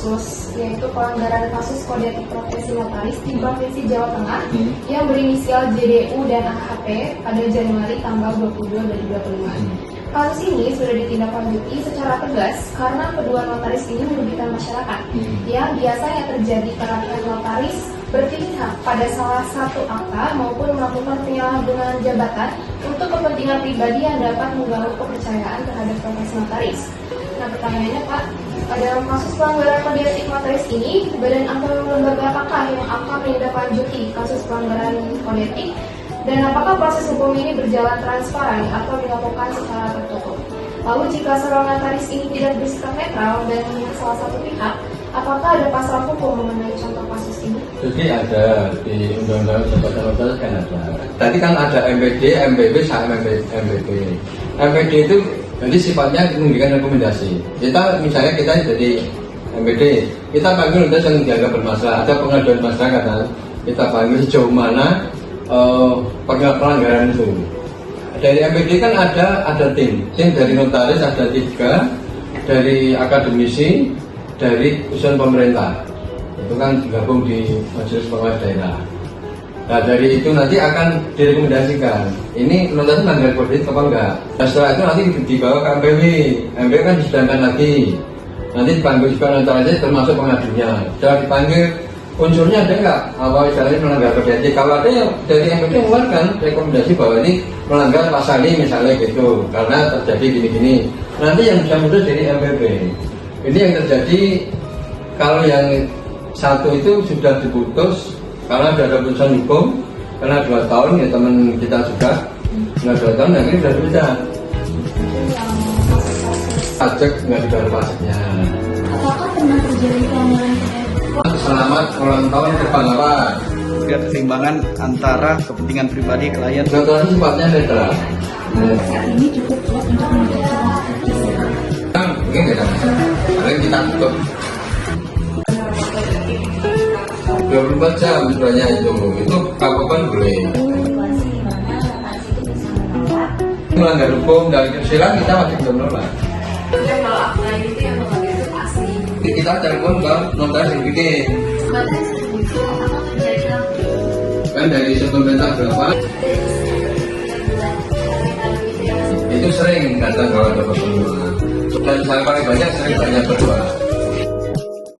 kasus, yaitu pelanggaran kasus kode etik profesi notaris di Provinsi Jawa Tengah yang berinisial JDU dan AHP pada Januari tanggal 22 2025. Kasus ini sudah ditindaklanjuti secara tegas karena kedua notaris ini merugikan masyarakat yang biasanya terjadi karena notaris berpihak pada salah satu akta maupun melakukan penyalahgunaan jabatan untuk kepentingan pribadi yang dapat mengganggu kepercayaan terhadap profesi notaris. Nah, pertanyaannya Pak, dalam kasus pelanggaran kode etik notaris ini, badan atau lembaga apakah yang akan menindaklanjuti kasus pelanggaran kode etik? Dan apakah proses hukum ini berjalan transparan atau dilakukan secara tertutup? Lalu jika seorang notaris ini tidak bersikap netral dan memihak salah satu pihak, apakah ada pasal hukum mengenai contoh kasus ini? Jadi ada di Undang-Undang Jabatan Notaris kan ada. Tadi kan ada MPD, MPB, sama MPB. MPD itu jadi sifatnya memberikan rekomendasi. Misalnya kita jadi MPD, kita panggil notaris yang dianggap bermasalah, ada pengaduan masyarakat, kita panggil sejauh mana pelanggaran itu. Dari MPD kan ada tim dari notaris ada 3, dari akademisi, dari urusan pemerintah. Itu kan digabung di Majelis Pengawas Daerah. Nah, dari itu nanti akan direkomendasikan ini notaris melanggar kode etik apa enggak. Nah, setelah itu nanti dibawa ke MPW. MPW kan disidangkan lagi. Nanti dipanggil juga notarisnya termasuk pengadunya. Setelah dipanggil, unsurnya ada enggak? Apa misalnya melanggar kode etik? Kalau ada yang dari MPD mengeluarkan rekomendasi bahwa ini melanggar pasal ini misalnya gitu, karena terjadi gini-gini. Nanti yang bisa muncul dari MPB. Ini yang terjadi kalau yang satu itu sudah diputus karena sudah ada putusan hukum, karena 2 tahun ya teman kita juga, nggak 2 tahun yang ini sudah bisa. Pajak nggak dibayar pajaknya. Apakah pernah terjadi pelanggaran kode etik? Selamat ulang tahun kebanggaan. Keseimbangan antara kepentingan pribadi klien. Notaris sifatnya netral. Saat ini cukup kuat untuk menentukan Mungkin tidak bisa. Paling kita tutup 24 jam sebenarnya itu kapan boleh. Melanggar hukum dan kesusilaan kita wajib menolak. Ya, kalau akta itu yang lembaga itu asli. Kita telepon ke notaris yang bikin. Sebenarnya itu apa terjadi Kan dari pemerintah berapa? Itu sering datang kalau ada pertemuan. Dan misalnya paling banyak sering banyak berdua.